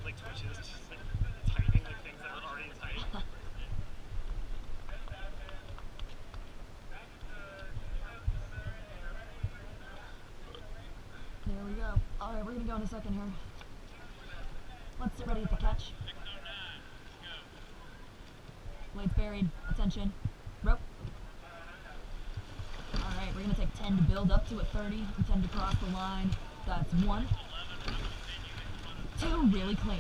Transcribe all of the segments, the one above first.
get like twitches, just like tightening like things that are already tight. There we go. Alright, we're gonna go in a second here. Let's get ready at the catch. Blades buried. Attention. Rope. Alright, we're gonna take 10 to build up to a 30 and 10 to cross the line. That's 1. 2, really clean.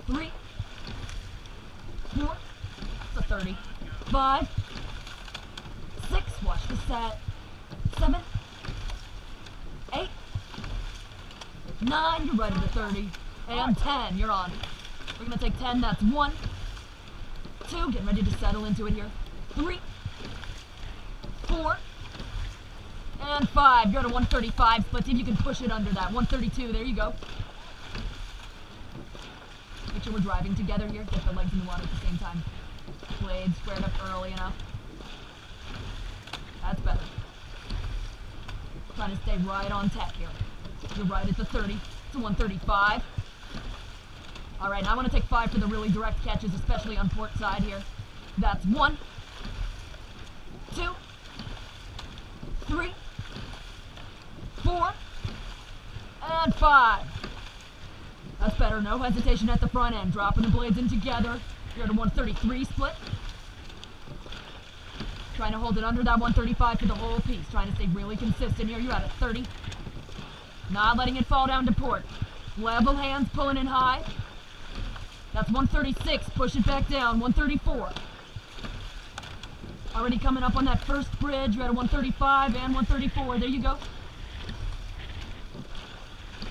3. 4. It's a 30. 5. 6. Watch the set. 7. 8. 9. You're right at the 30. And 10. You're on. We're gonna take 10. That's 1. 2. Getting ready to settle into it here. 3. 4. And 5. You're at a 135 split. See if you can push it under that. 132. There you go. Make sure we're driving together here. Get the legs in the water at the same time. Blades squared up early enough. That's better. Trying to stay right on tech here. You're right at the 30. It's a 135. Alright, now I want to take 5 for the really direct catches, especially on port side here. That's 1. 2. 3. 4. And 5. That's better. No hesitation at the front end. Dropping the blades in together. You're at a 133 split. Trying to hold it under that 135 for the whole piece. Trying to stay really consistent here. You're at a 30. Not letting it fall down to port. Level hands, pulling in high. That's 136. Push it back down. 134. Already coming up on that first bridge. You're at a 135 and 134. There you go.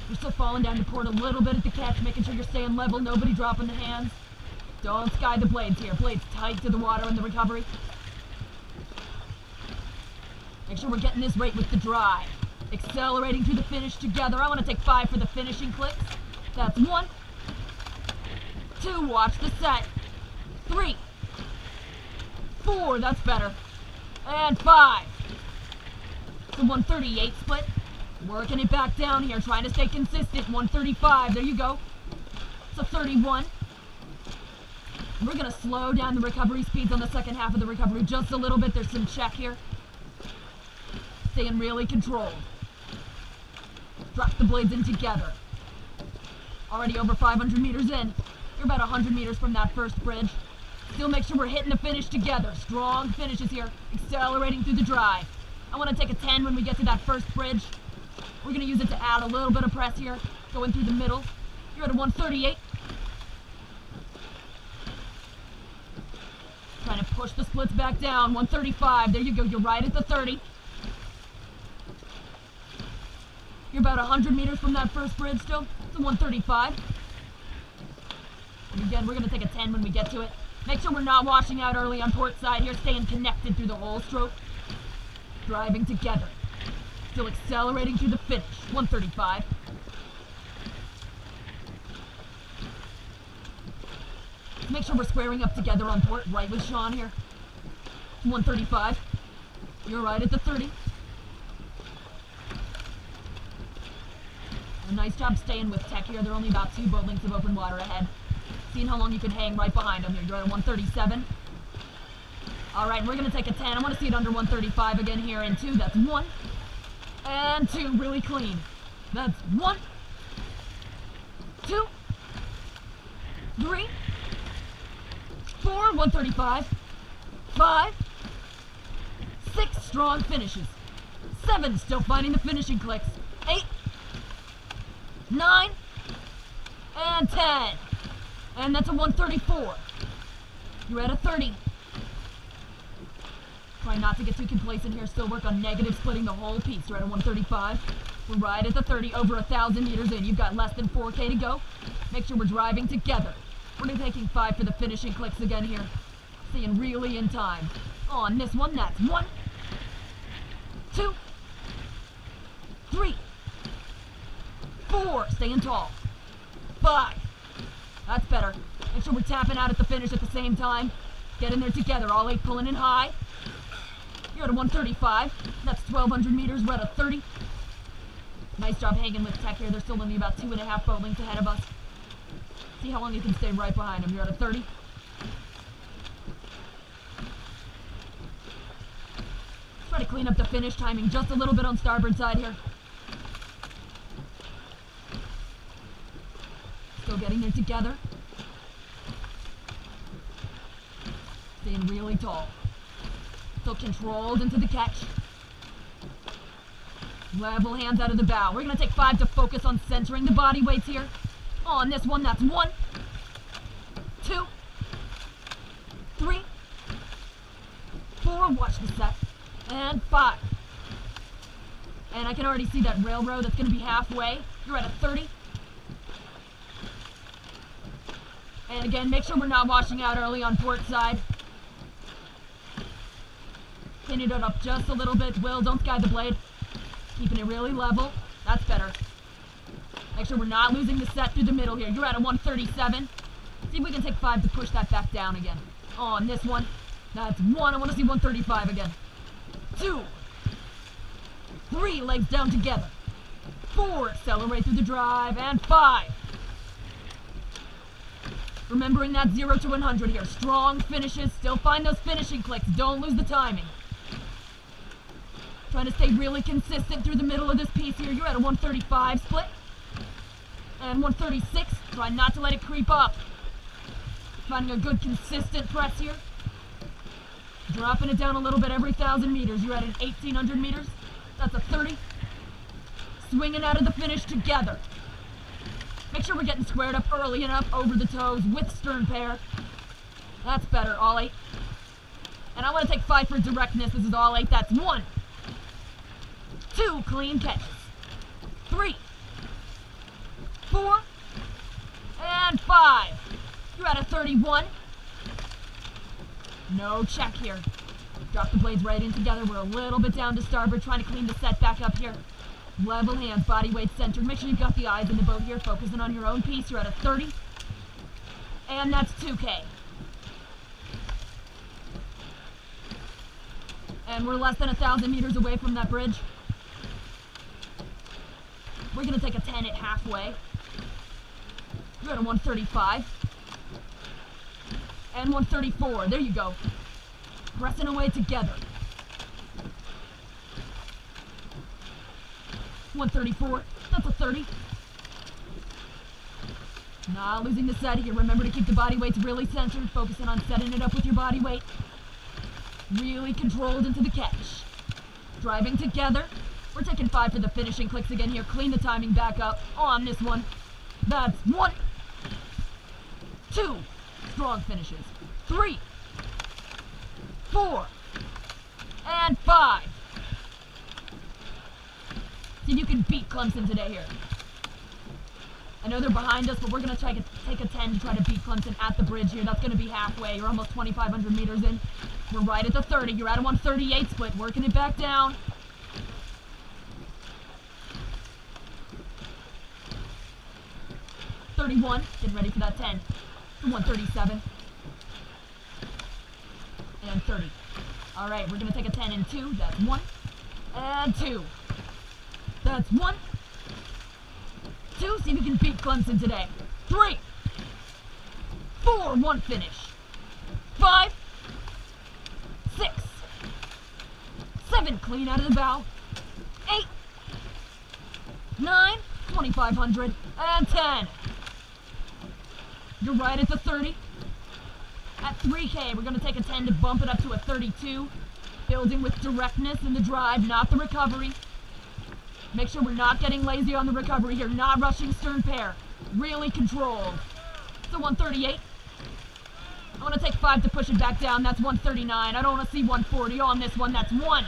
You're still falling down to port a little bit at the catch, making sure you're staying level. Nobody dropping the hands. Don't sky the blades here. Blades tight to the water in the recovery. Make sure we're getting this rate with the drive. Accelerating through the finish together. I want to take 5 for the finishing clicks. That's 1. 2. Watch the set. 3. 4. That's better. And 5. It's a 138 split. Working it back down here. Trying to stay consistent. 135. There you go. It's a 31. We're going to slow down the recovery speeds on the second half of the recovery just a little bit. There's some check here. Staying really controlled. Drop the blades in together. Already over 500 meters in. You're about 100 meters from that first bridge. Still make sure we're hitting the finish together. Strong finishes here. Accelerating through the drive. I want to take a 10 when we get to that first bridge. We're going to use it to add a little bit of press here. Going through the middle. You're at a 138. Trying to push the splits back down. 135. There you go. You're right at the 30. You're about 100 meters from that first bridge still. It's a 135. And again, we're going to take a 10 when we get to it. Make sure we're not washing out early on port side here. Staying connected through the whole stroke. Driving together. Still accelerating through the finish. 135. Make sure we're squaring up together on port. Right with Sean here. 135. You're right at the 30. A nice job staying with tech here. They're only about 2 boat lengths of open water ahead. Seeing how long you can hang right behind them here. You're at a 137. Alright, we're going to take a 10. I want to see it under 135 again here in 2. That's 1. And 2. Really clean. That's 1. 2. 3. 4. 135. 5. 6. Strong finishes. 7. Still finding the finishing clicks. 8. 9. And 10. And that's a 134. You're at a 30. Try not to get too complacent here. Still work on negative splitting the whole piece. You're at a 135. We're right at the 30, over 1,000 meters in. You've got less than 4K to go. Make sure we're driving together. We're taking 5 for the finishing clicks again here. Staying really in time. On this one, that's 1. 2. 3. 4. Staying tall. 5. That's better. Make sure we're tapping out at the finish at the same time. Get in there together. All 8 pulling in high. You're at a 135. That's 1,200 meters. We're at a 30. Nice job hanging with tech here. They're still only about 2.5 boat lengths ahead of us. See how long you can stay right behind him. You're at a 30. Try to clean up the finish timing just a little bit on starboard side here. Still getting there together. Staying really tall. Still controlled into the catch. Level hands out of the bow. We're going to take 5 to focus on centering the body weights here. On this one, that's 1, 2, 3, 4. Watch the set. And 5. And I can already see that railroad. That's going to be halfway. You're at a 30. And again, make sure we're not washing out early on port side. Pinning it up just a little bit. Will, don't guide the blade. Keeping it really level. That's better. Make sure we're not losing the set through the middle here. You're at a 137. See if we can take 5 to push that back down again. On this one. That's 1. I want to see 135 again. 2. 3. Legs down together. 4. Accelerate through the drive. And 5. Remembering that 0 to 100 here. Strong finishes. Still find those finishing clicks. Don't lose the timing. Trying to stay really consistent through the middle of this piece here. You're at a 135 split. And 136. Try not to let it creep up. Finding a good consistent press here. Dropping it down a little bit every 1,000 meters. You're at an 1,800 meters. That's a 30. Swinging out of the finish together. Make sure we're getting squared up early enough over the toes with stern pair. That's better, all 8. And I want to take 5 for directness. This is all 8. That's 1. 2 clean catches. 3. 4. And 5. You're at a 31. No check here. Drop the blades right in together. We're a little bit down to starboard, trying to clean the set back up here. Level hands, body weight centered. Make sure you've got the eyes in the boat here, focusing on your own piece. You're at a 30. And that's 2K. And we're less than 1,000 meters away from that bridge. We're going to take a 10 at halfway. You're at a 135. And 134. There you go. Pressing away together. 134. That's a 30. Not losing the set here. Remember to keep the body weights really centered. Focusing on setting it up with your body weight. Really controlled into the catch. Driving together. We're taking 5 for the finishing clicks again here. Clean the timing back up on this one. That's 1. 2. Strong finishes. 3. 4. And 5. See if you can beat Clemson today here. I know they're behind us, but we're going to try to take a 10 to try to beat Clemson at the bridge here. That's going to be halfway. You're almost 2,500 meters in. We're right at the 30. You're at a 138 split. Working it back down. $31. Getting ready for that 10. 137. And 30. All right, we're going to take a 10 and 2. That's 1. And 2. That's 1. 2. See if you can beat Clemson today. 3. 4. 1 finish. 5. 6. 7. Clean out of the bow. 8. 9. 2,500. And 10. You're right at the 30. At 3K, we're going to take a 10 to bump it up to a 32. Building with directness in the drive, not the recovery. Make sure we're not getting lazy on the recovery here. Not rushing stern pair. Really controlled. So 138. I want to take 5 to push it back down. That's 139. I don't want to see 140 on this one. That's 1.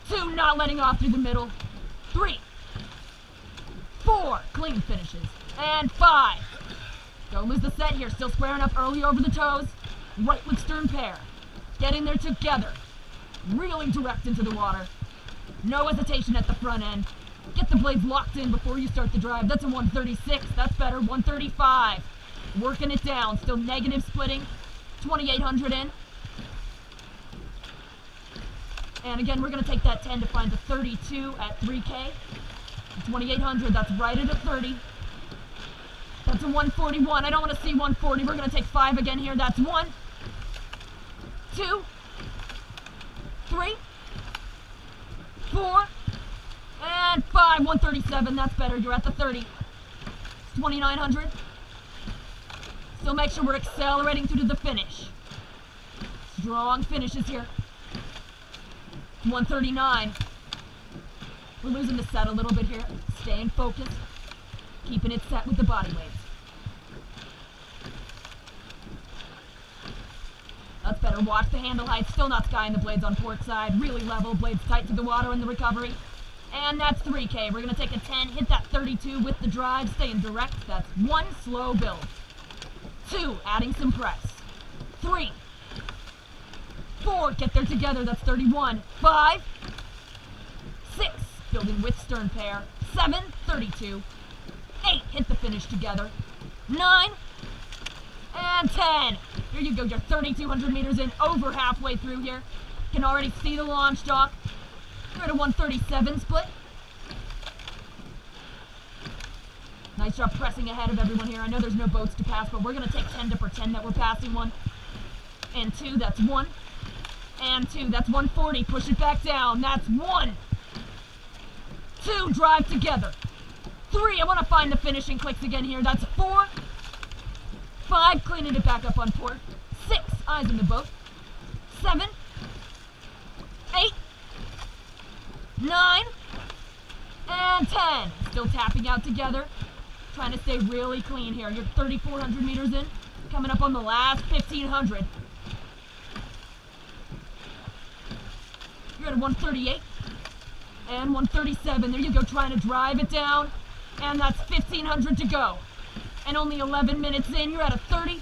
2, not letting off through the middle. 3. 4, clean finishes. And 5. Don't lose the set here. Still squaring up early over the toes. Right with stern pair. Getting there together. Really direct into the water. No hesitation at the front end. Get the blades locked in before you start the drive. That's a 136. That's better. 135. Working it down. Still negative splitting. 2,800 in. And again, we're going to take that 10 to find the 32 at 3K. 2,800. That's right at a 30. That's a 141. I don't want to see 140. We're going to take 5 again here. That's 1, 2, 3, 4, and 5. 137. That's better. You're at the 30. It's 2,900. Still make sure we're accelerating through to the finish. Strong finishes here. 139. We're losing the set a little bit here. Staying focused. Keeping it set with the body weights. That's better. Watch the handle height. Still not skying the blades on port side. Really level. Blades tight to the water in the recovery. And that's 3K. We're going to take a 10. Hit that 32 with the drive. Staying direct. That's 1, slow build. 2, adding some press. 3, 4, get there together. That's 31. 5, 6, building with stern pair. 7, 32. 8, hit the finish together. 9, and 10. Here you go, you're 3,200 meters in, over halfway through here. Can already see the launch dock. You're at a 137 split. Nice job pressing ahead of everyone here. I know there's no boats to pass, but we're going to take 10 to pretend that we're passing one. And 2, that's 1. And 2, that's 140. Push it back down. That's 1. 2, drive together. 3, I want to find the finishing clicks again here. That's 4. 5, cleaning it back up on port. 6, eyes in the boat. 7, 8, 9, and 10. Still tapping out together. Trying to stay really clean here. You're 3,400 meters in. Coming up on the last 1,500. You're at a 138 and 137. There you go, trying to drive it down. And that's 1,500 to go. And only 11 minutes in, you're at a 30.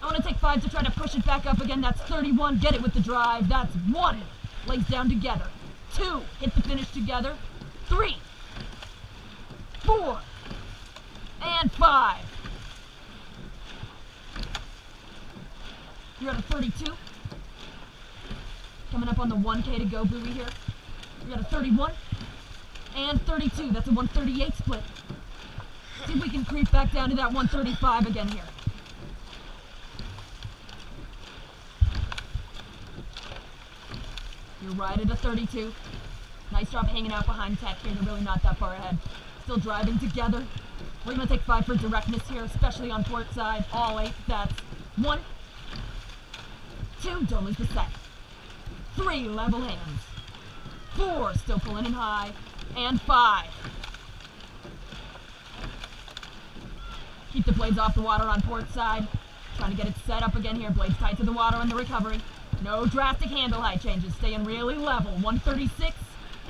I want to take 5 to try to push it back up again. That's 31. Get it with the drive. That's 1. Legs down together. 2. Hit the finish together. 3, 4, and 5. You're at a 32. Coming up on the 1K to go buoy here. You're at a 31 and 32. That's a 138 split. See if we can creep back down to that 135 again here. You're right at a 32. Nice job hanging out behind tech here. You're really not that far ahead. Still driving together. We're going to take 5 for directness here, especially on port side. All 8. That's 1, 2, don't lose the set. 3, level hands. 4, still pulling in high. And 5. Keep the blades off the water on port side. Trying to get it set up again here. Blades tight to the water on the recovery. No drastic handle height changes. Staying really level. 136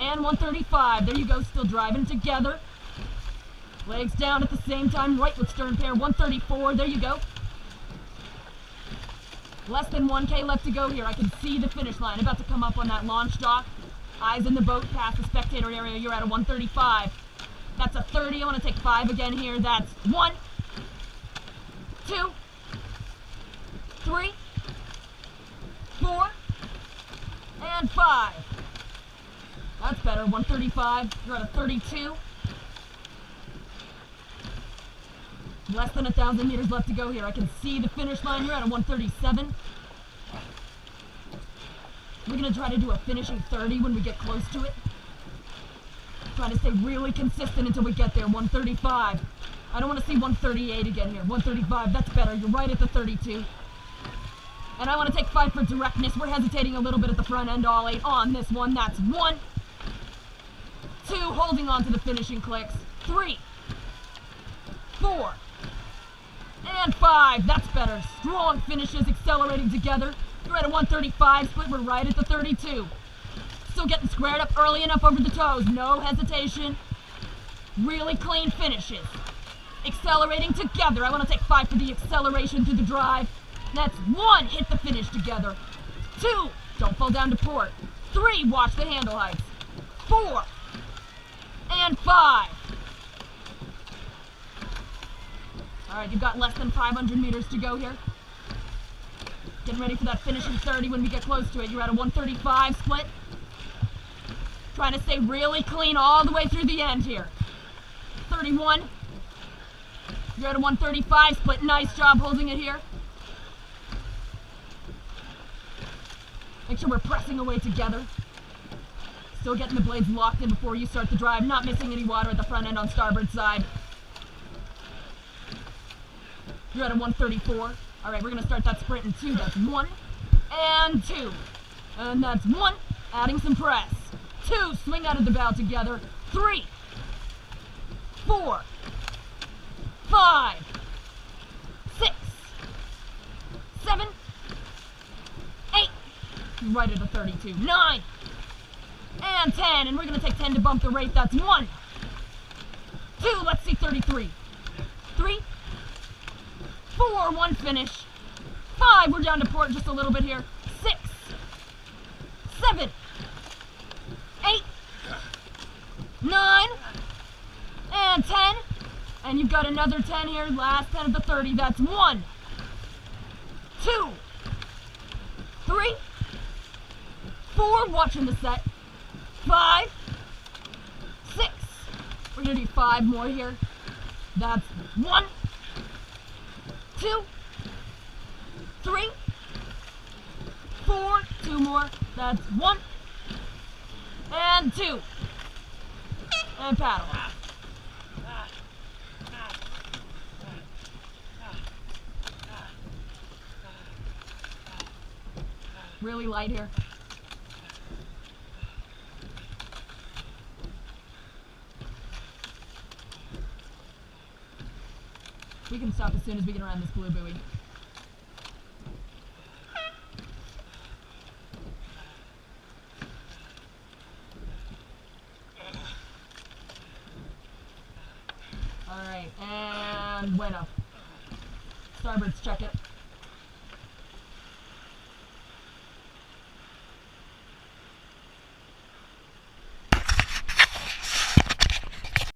and 135. There you go, still driving together. Legs down at the same time, right with stern pair. 134, there you go. Less than 1K left to go here. I can see the finish line. About to come up on that launch dock. Eyes in the boat, past the spectator area. You're at a 135. That's a 30. I want to take 5 again here. That's 1, 2, 3, 4, and 5. That's better. 135. You're at a 32. Less than 1,000 meters left to go here. I can see the finish line. You're at a 137. We're going to try to do a finishing 30 when we get close to it. Trying to stay really consistent until we get there. 135. I don't want to see 138 again here. 135, that's better. You're right at the 32. And I want to take 5 for directness. We're hesitating a little bit at the front end. All 8 on this one. That's 1, 2, holding on to the finishing clicks. 3, 4, and 5. That's better. Strong finishes, accelerating together. You're at a 135 split. We're right at the 32. Still getting squared up early enough over the toes. No hesitation. Really clean finishes. Accelerating together. I want to take 5 for the acceleration through the drive. That's 1. Hit the finish together. 2. Don't fall down to port. 3. Watch the handle heights. 4. And 5. Alright, you've got less than 500 meters to go here. Getting ready for that finishing 30 when we get close to it. You're at a 135 split. Trying to stay really clean all the way through the end here. 31. You're at a 135 split. Nice job holding it here. Make sure we're pressing away together. Still getting the blades locked in before you start the drive. Not missing any water at the front end on starboard side. You're at a 134. All right, we're going to start that sprint in 2. That's 1 and 2. And that's 1. Adding some press. 2. Swing out of the bow together. 3, 4, 5, 6, 7, 8. Right at a 32. 9 and 10. And we're going to take 10 to bump the rate. That's 1, 2. Let's see 33. 3, 4. 1 finish. 5. We're down to port just a little bit here. 6, 7, 8, 9, and 10. And you've got another 10 here. Last 10 of the 30. That's 1, 2, 3, 4. Watching the set. 5, 6. We're going to do 5 more here. That's 1, 2, 3, 4. 2 more. That's 1 and 2. And paddle. Really light here. We can stop as soon as we get around this blue buoy. Alright, and bueno. Starboards, check it.